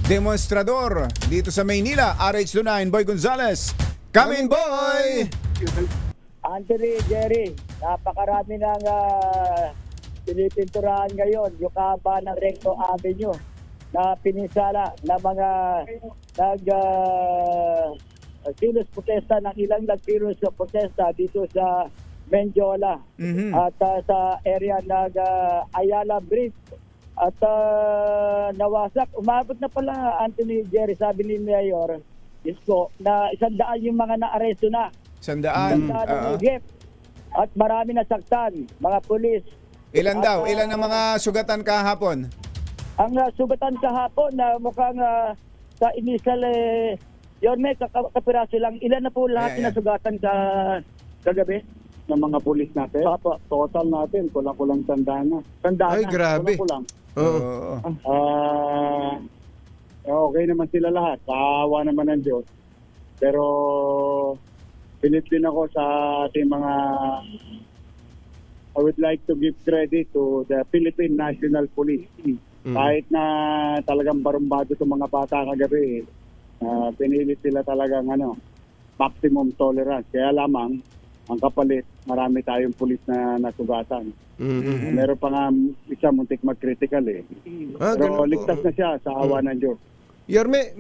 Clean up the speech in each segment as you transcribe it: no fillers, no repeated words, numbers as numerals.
demonstrador dito sa Maynila, RH29, Boy Gonzales. Come in, boy! Anthony, Jerry, napakarami ng pinipinturahan ngayon yung kahaba ng Recto Avenue na pininsala na mga kilos protesta ng ilang nagkilos protesta dito sa Mendiola at sa area ng Ayala Bridge at nawasak. Umabot na pala, Anthony, Jerry, sabi ni Mayor Isko, na 100 yung mga naaresto na. 100? Na higit. At marami na saktan, mga pulis. Ilan daw? Ilan ang mga sugatan kahapon? Ang sugatan kahapon na mukhang sa initial yun may kapiraso lang. Ilan na po lahat na sugatan kagabi? Ng mga pulis natin. Total natin, kulang-kulang tandaan na. Ay, grabe. Kulang-kulang. Oo. Okay naman sila lahat. Paawa naman ng Diyos. Pero pilit din ako sa ating mga I would like to give credit to the Philippine National Police. Kahit na talagang barumbado itong mga bata kagabi, pinilit sila talagang maximum tolerance. Kaya lamang, ang kapalit, marami tayong pulis na nasugatan. Meron pa nga isa muntik mag-critical Pero ligtas na siya sa awa ng Diyos. Yorme,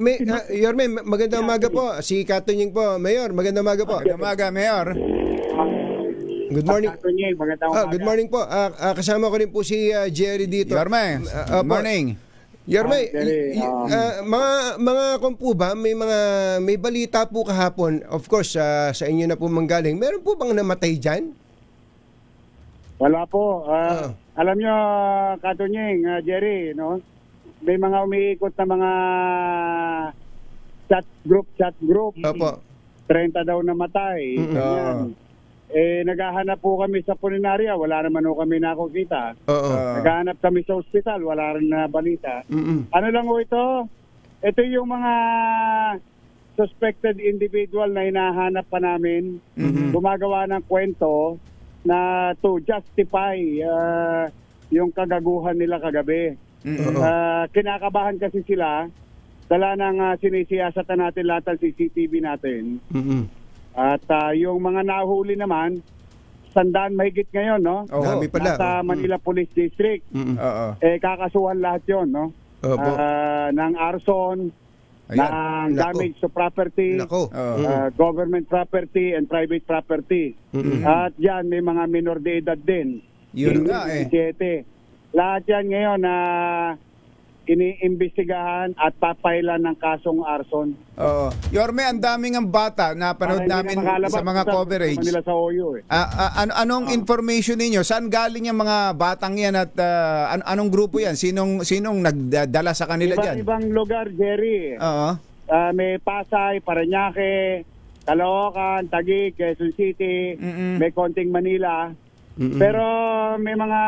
magandang umaga po. Si Katunying po, Mayor. Magandang umaga po. Magandang umaga, Mayor. Good morning. Magandang umaga. Good morning po. Kasama ko rin po si Jerry dito. Yorme, good morning. Yorme, mga kumpo ba, may balita po kahapon, of course, sa inyo na po manggaling. Meron po bang namatay dyan? Wala po. Alam nyo, Katunying, Jerry, no? May mga umiikot na mga chat group. Opo. 30 daw namatay. Naghahanap po kami sa pulinarya, wala naman po kami nakukita. Naghahanap kami sa ospital, wala rin na balita. Ano lang po ito? Ito yung mga suspected individual na hinahanap pa namin. Gumagawa ng kwento na to justify yung kagaguhan nila kagabi. Kinakabahan kasi sila, dala ng sinisiyasatan natin lahat ng CCTV natin. At yung mga nahuli naman, 100 mahigit ngayon, no? Dami pala. Nasa Manila Police District. Kakasuhan lahat yon, no? Ng arson, ng damage to property, government property and private property. At yan, may mga minor de edad din. Yun nga Lahat yan ngayon na iniimbestigahan at papailan ng kasong arson. Yorme, ang daming ang bata na panood namin sa mga coverage. Sa OYO, anong information ninyo? Saan galing yung mga batang yan at anong grupo yan? Sinong nagdala sa kanila dyan? Ibang lugar, Jerry. May Pasay, Parañaque, Caloocan, Taguig, Quezon City, may konting Manila. Pero may mga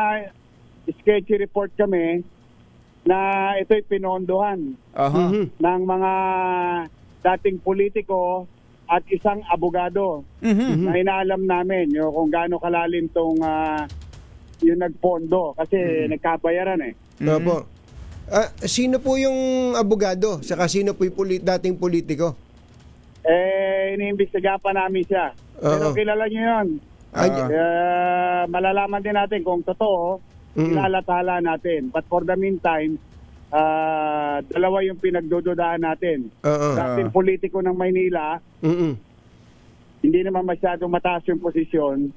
sketchy report kami na ito'y pinondohan ng mga dating politiko at isang abogado na inaalam namin kung gaano kalalim tong yung nagpondo kasi nagkabayaran Sino po yung abogado? Saka sino po yung dating politiko? Iniimbestiga pa namin siya. Pero kilala nyo yun. Malalaman din natin kung totoo, ilalathala natin. But for the meantime, dalawa yung pinagdududaan natin. Dating politiko ng Maynila, hindi naman masyadong mataas yung posisyon.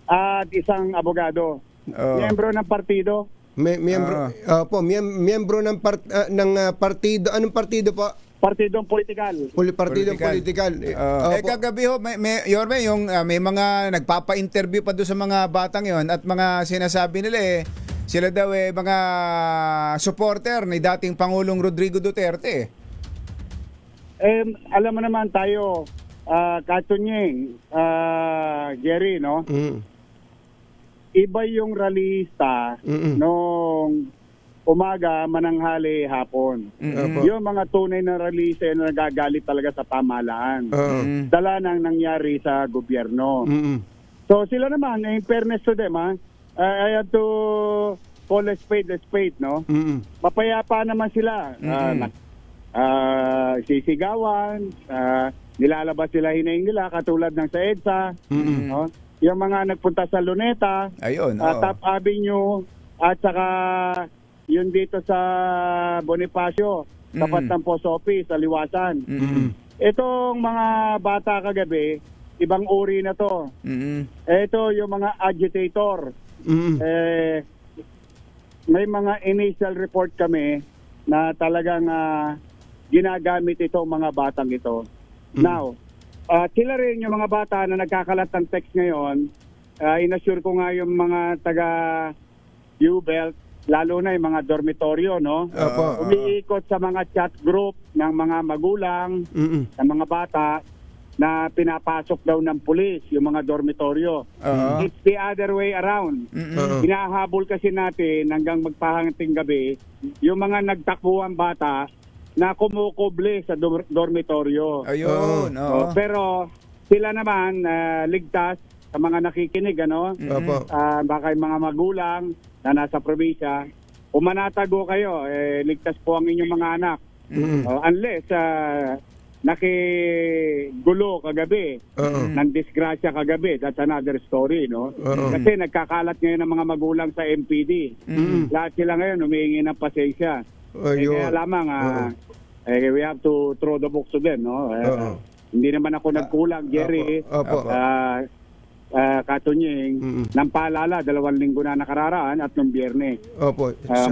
At isang abogado. Miyembro ng partido. Miyembro ng partido. Anong partido po? Partidong politikal. Partidong politikal. Kagabi Yorme, yung may mga nagpapa-interview pa doon sa mga batang yon at mga sinasabi nila sila daw mga supporter ni dating Pangulong Rodrigo Duterte. Alam mo naman tayo, Katunying, Jerry, no? Iba yung rallyista nung umaga, mananghali, hapon. Yung mga tunay na rallyista na nagagalit talaga sa pamahalaan. Dala nang nangyari sa gobyerno. So sila naman, in fairness to them, I have to call a spade, no? Mapayapa naman sila. sisigawan, nilalabas sila hinaing nila katulad ng sa EDSA, no? Yung mga nagpunta sa Luneta, Ayun, Top Avenue, at saka yun dito sa Bonifacio, tapat ng post office sa Liwasan. Itong mga bata kagabi, ibang uri na to. Ito yung mga agitator. May mga initial report kami na talagang ginagamit itong mga batang ito. Now, sila rin yung mga bata na nagkakalat ng text ngayon. Inassure ko nga yung mga taga U-Belt, lalo na yung mga dormitoryo, no? Umiikot sa mga chat group ng mga magulang, ng mga bata, na pinapasok daw ng pulis yung mga dormitoryo. It's the other way around. Hinahabol kasi natin hanggang magpahanting gabi yung mga nagtakbuhan bata na kumukuble sa dormitoryo. Ayun. Pero sila naman ligtas sa mga nakikinig, ano? Baka yung mga magulang na nasa probinsya, kung manatago kayo, ligtas po ang inyong mga anak. Unless nakigulo kagabi, ng disgrasya kagabi, that's another story, no? Kasi nagkakalat ngayon ng mga magulang sa MPD. Lahat sila ngayon humihingi ng pasensya. Kaya lamang, we have to throw the books to them, no? Hindi naman ako nagkulang, Jerry. Katunying, ng paalala, 2 linggo na nakararaan at nung Biyernes.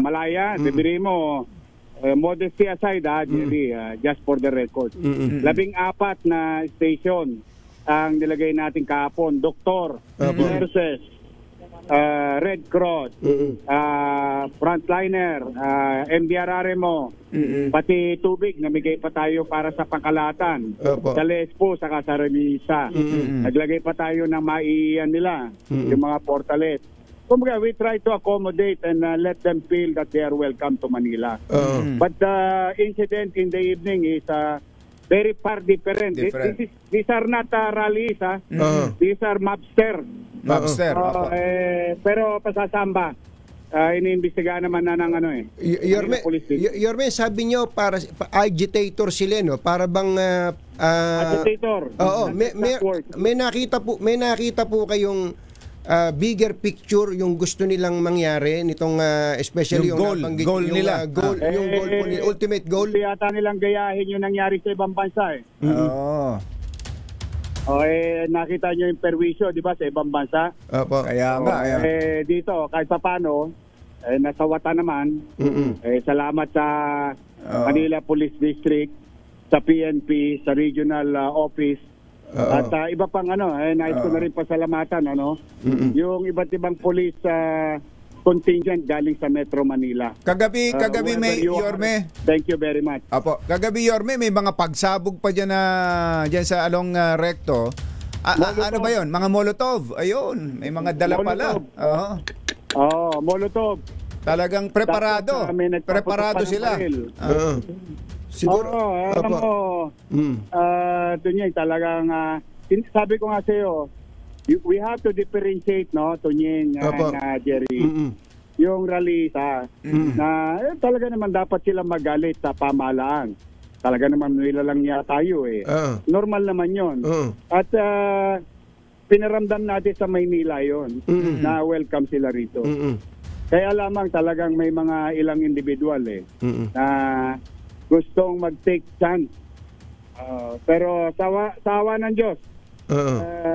Malaya, bibiri mo, modesty aside, Jerry, just for the record. 14 na station ang nilagay natin kahapon. Doktor, nurses, Red Cross, frontliner, MDRRMO, pati tubig, namigay pa tayo para sa pangkalatan. Sa Lespo, saka sa Remisa. Naglagay pa tayo ng maiiyan nila, yung mga portalet. Kumbaga, we try to accommodate and let them feel that they are welcome to Manila. But the incident in the evening is very far different. These are not rallies, these are mobster. Pero pasasamba. Iniimbestigahan naman na ng ano Yorme, sabi nyo para agitator sila, no? Para bang agitator. May nakita po kayong bigger picture yung gusto nilang mangyari nitong especially yung goal nila. Yung goal po nila, ultimate goal. Yata nilang gayahin yung nangyari sa ibang bansa nakita nyo yung perwisyo, di ba, sa ibang bansa? Kaya nga. Dito, kahit pa paano, nasawata naman. Salamat sa Manila Police District, sa PNP, sa Regional Office, at iba pang nais ko na rin pasalamatan, yung iba't ibang police contingent galing sa Metro Manila. Kagabi may Yorme. Thank you very much. Kagabi Yorme, may mga pagsabog pa diyan sa along recto. Ano ba 'yon? Mga Molotov. Ayun, may mga dala pala. Molotov. Talagang preparado. Preparado sila. Siguro, Tunyeng, talagang, sabi ko nga sa'yo, we have to differentiate, no, Tunyeng, Jerry, yung rallyista, na talaga naman dapat sila magalit sa pamahalaan. Talaga naman nilalang niya tayo Normal naman yon. At pinaramdam natin sa Maynila yon na welcome sila rito. Kaya lamang talagang may mga ilang individual na gustong mag-take chance. Pero sawa ng Diyos,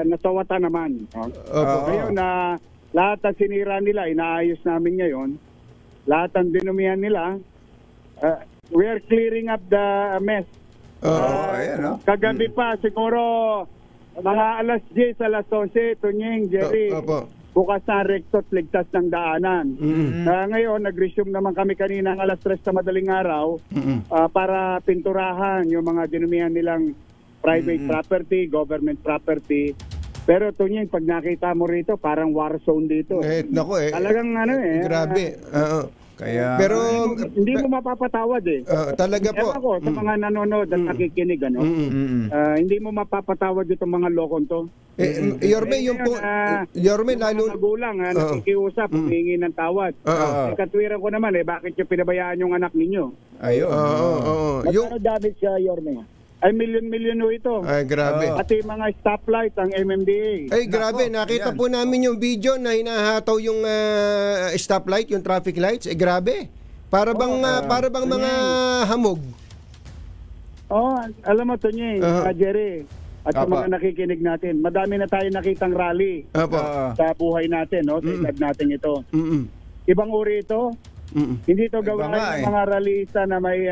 nasawata naman. Ngayon na lahat ng sinira nila, inaayos namin ngayon. Lahat ng dinumihan nila, we are clearing up the mess. Kagabi pa, siguro mga alas 10, alas 11, Tunyeng, Jerry, bukas na rektot, ligtas ng daanan. Ngayon, nag-resume naman kami kanina ng alas 3 sa madaling araw para pinturahan yung mga dinumihan nilang private property, government property. Pero Tunyeng, pag nakita mo rito, parang war zone dito. Nako talagang grabe. Pero hindi mo mapapatawad eh. Talaga po. Ewan ko sa mga nanonood at nakikinig, ano? Hindi mo mapapatawad itong mga lokon to. Yorme, yung po, Yorme, lalo... Mga magulang, nakikiusap, humingi ng tawad. Katwiran ko naman bakit yung pinabayaan yung anak ninyo? Ayun. Magkano damage siya, Yorme? Ay, milyon-milyon ho ito. Ay, grabe. Pati mga stoplight ang MMDA. Ay, grabe. Nakita po namin yung video na hinahataw yung stoplight, yung traffic lights. Grabe. Para bang mga hamog. Alam mo, Tony, Jerry, at sa mga nakikinig natin, madami na tayo nakitang rally sa buhay natin, no? Sa edad natin ito. Ibang uri ito. Hindi ito gawa ng mga rallyista na may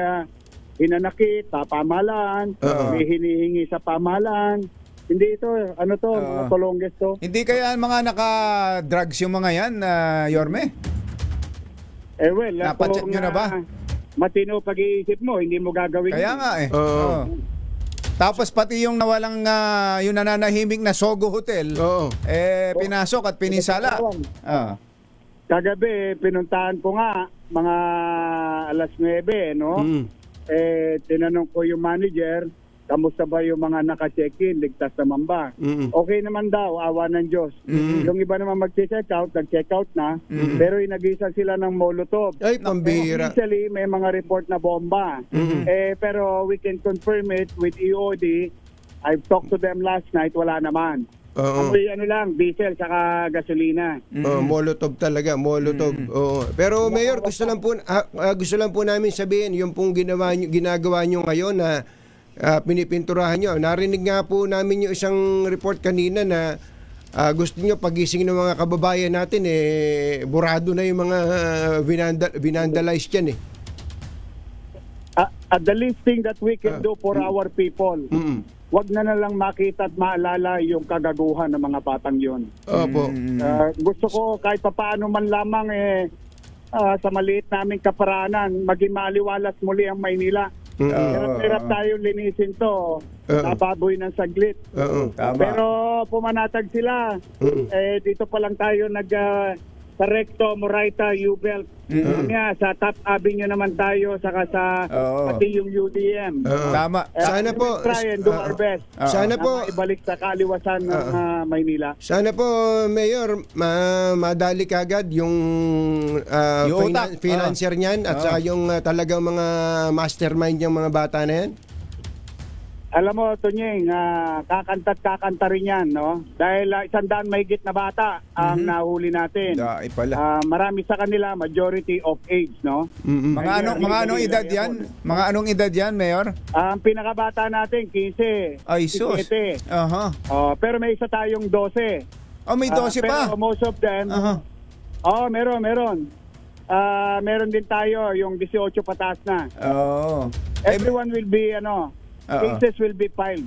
hinanakit, pamahalaan, may hinihingi sa pamahalaan. Hindi ito, mga tolongges to. Hindi kaya mga naka-drugs yung mga yan, Yorme? Well, napacheck nyo na ba? Matino pag-iisip mo, hindi mo gagawin. Kaya nga eh. Tapos pati yung nawalang, yung nananahimik na Sogo Hotel, pinasok at pinisala. Kagabi, pinuntahan ko nga, mga alas 9, no? Tinanong ko yung manager, kamusta ba yung mga naka-check-in, ligtas naman ba? Okay naman daw, awa ng Diyos. Yung iba naman mag-check out, nag-check out na, pero inagisa sila ng Molotov. Ay, pambira. Initially, may mga report na bomba. Pero we can confirm it with EOD. I've talked to them last night, wala naman. Lang, diesel saka gasolina. Molotov talaga, Molotov. Pero Mayor, gusto lang po namin sabihin yung pong ginagawa nyo ngayon na pinipinturahan nyo. Narinig nga po namin yung isang report kanina na gusto nyo pagising ng mga kababayan natin burado na yung mga vinandalized yan The least thing that we can do for our people, wag na lang makita at maalala yung kagaguhan ng mga batang yon. Gusto ko kahit papaano man lamang sa maliit naming kaparanan, maging maaliwalas muli ang Maynila. Hirap tayo linisin to. Nababoy ng saglit. Pero pumanatag sila. Dito pa lang tayo sa Recto, Moraita, U-Belt. Sa Top Avenue naman tayo, saka sa pati yung UDM. Tama. Sana po, try and do our best. Sana po ibalik sa kaliwasan ng Maynila. Sana po, Mayor, madali kagad yung financier niyan at saka yung talagang mga mastermind yung mga bata na yan. Alam mo, Tunying, kakanta rin yan, no? Dahil 100 mahigit na bata ang nahuli natin. Marami sa kanila, majority of age, no? Mga anong edad yan? Mga anong edad yan, Mayor? Ang pinakabata natin, 15. Ay, sus. 17. Pero may isa tayong 12. May 12 pa? Pero most of them, meron. Meron din tayo, yung 18 pataas na. Everyone will be, cases will be filed.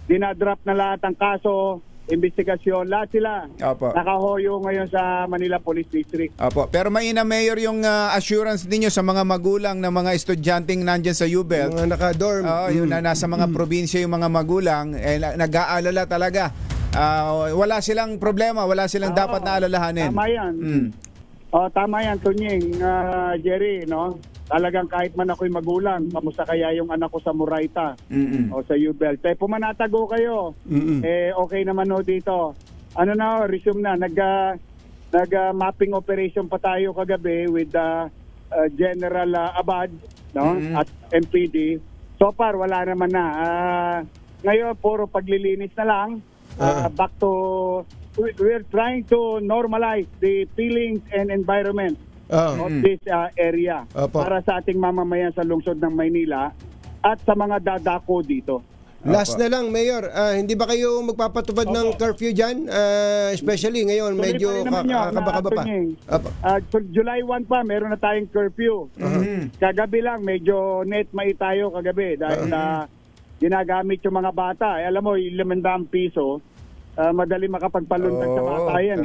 Dinadrop na lahat ang kaso, investigasyon, lahat sila. Nakahoyo ngayon sa Manila Police District. Pero mainam, Mayor, yung assurance ninyo sa mga magulang ng mga estudyanteng nandyan sa U-Belt. Mga naka-dorm. Yung nasa mga probinsya yung mga magulang, nag-aalala talaga. Wala silang problema, wala silang dapat na alalahanin. Tama yan. Tama yan, Tunying, Jerry, no? Talagang kahit man ako'y magulang, kamusta kaya yung anak ko sa Moraita o sa U-Belt. Pumanatago kayo. Okay naman dito. Resume na. Nag-mapping operation pa tayo kagabi with General Abad, no? At MPD. So far, wala naman na. Ngayon, puro paglilinis na lang. Back to, we're trying to normalize the feelings and environment of this area para sa ating mamamayan sa lungsod ng Maynila at sa mga dadako dito. Last na lang, Mayor, hindi ba kayo magpapatupad ng curfew dyan? Especially ngayon, medyo kabaka pa. July 1 pa, meron na tayong curfew. Kagabi lang, medyo net mai tayo kagabi dahil ginagamit yung mga bata. Alam mo, 500 piso, madali makapagpaluntag sa bata yan.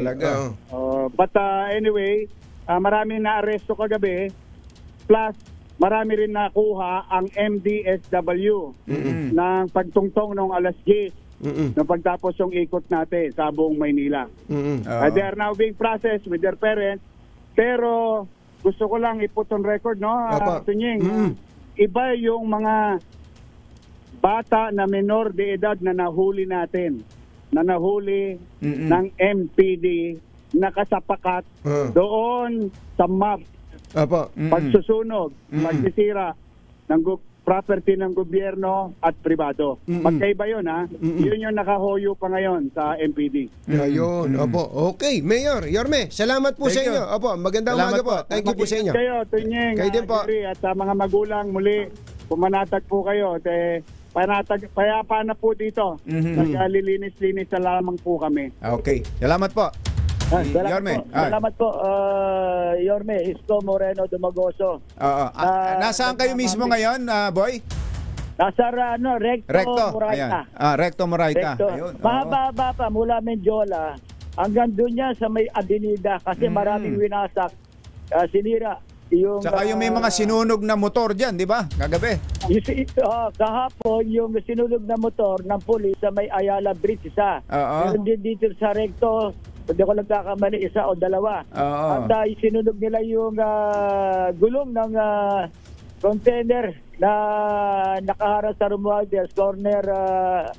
But anyway, marami na aresto kagabi, plus marami rin nakuha ang MDSW ng pagtungtong ng alas 10 ng pagtapos yung ikot natin sa buong Maynila. They are now being processed with their parents, pero gusto ko lang i-put on record, no, Opo. Tunying, iba yung mga bata na menor de edad na nahuli natin, na nahuli ng MPD, nakasapakat doon sa map, Opo. pagsusunog, pagsisira ng property ng gobyerno at pribado. Magkaiba yun, ha? Yun yung nakahoyo pa ngayon sa MPD. Ayun, opo. Okay, Mayor Yorme, salamat po sa Thank you. inyo. Opo, magandang Salamat umaga po. po. Thank you po sa inyo. Kayo, Tunying, Kayo din po. Jerry, at sa mga magulang muli, pumanatag po kayo. Payapa na po dito. Naglilinis-linis na lamang po kami. Okay. Salamat po. Yorme. Salamat po, Yorme. Isko Moreno Dumagoso. Oo. Nasaan kayo mismo ngayon, boy? Nasa Recto Moraita. Ayan. Recto Moraita. Recto. Ayun. oo. Mahaba pa mula Mendiola hanggang doon yan sa may Avenida kasi maraming winasak. Sinira. Saka yung may mga sinunog na motor dyan, di ba? Kagabi. Kahapon, yung sinunog na motor ng pulis sa may Ayala Bridge, isa. Oo. Meron din dito sa Recto, hindi ko nagkakamali, isa o dalawa. Oo. At sinunog nila yung gulong ng container na nakaharap sa Romualdez, corner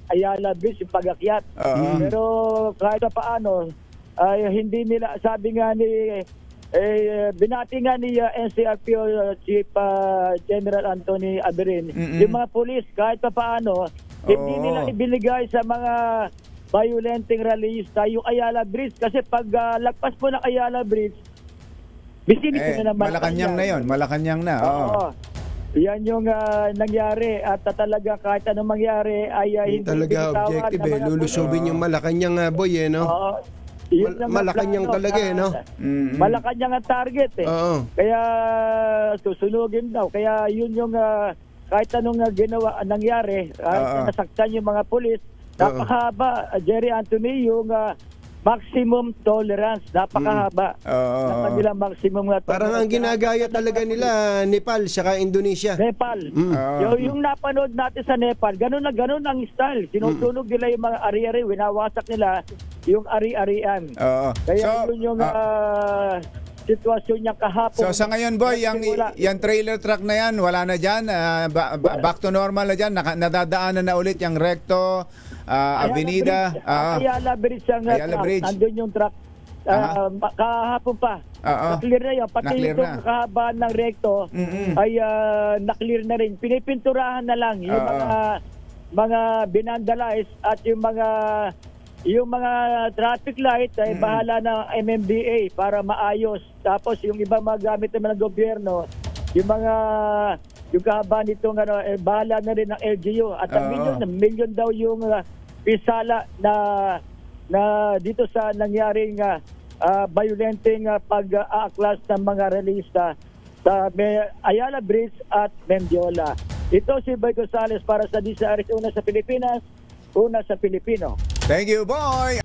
Ayala Bridge, yung pag-akyat. Pero kahit pa paano, ay hindi nila, sabi nga ni binati nga ni NCRPO Chief General Anthony Aberin, yung mga pulis kahit pa paano hindi nila ibinigay sa mga violenting rallyista yung Ayala Bridge kasi pag lagpas po ng Ayala Bridge vicinity na naman Malacanang na yun. Malacanang na. Oo. Yan yung nangyari at talaga kahit anong mangyari ay hindi Talaga objective eh. Lulusubin yung Malacanang boy eh, no? Oo. Malacanang talaga eh, no? Malacanang ang target eh. Oo. Kaya susunugin daw. Kaya yun yung kahit anong nangyari, nasaktan yung mga pulis. Napakahaba, Jerry Anthony, yung maximum tolerance. Napakahaba. Ng kanilang maximum tolerance. Parang ang ginagaya talaga nila Nepal saka Indonesia. Nepal. Yung napanood natin sa Nepal, ganun na ganun ang style. Sinusunog nila yung mga ari-ari, winawasak nila yung ari-arian. Kaya yun yung sitwasyon niya kahapon. So sa ngayon boy, yung trailer truck na yan, wala na dyan. Back to normal na dyan. Nadadaanan na ulit yung Recto, Avenida. Ayala Bridge ang truck. Nandun yung truck. Kahapon pa. Na-clear na yun. Pati yung kahabaan ng Recto ay na-clear na rin. Pinipinturahan na lang yung mga binandalize at yung mga traffic light ay bahala ng MMDA para maayos. Tapos yung ibang mga gamit naman ng gobyerno, yung kahabaan nitong bahala na rin ng LGU. At milyon daw yung pisala na dito sa nangyaring violenting pag-aaklas ng mga realista sa Ayala Bridge at Mendiola. Ito si Boy Gonzales para sa DZRH, una sa Pilipinas, una sa Pilipino. Thank you, boy!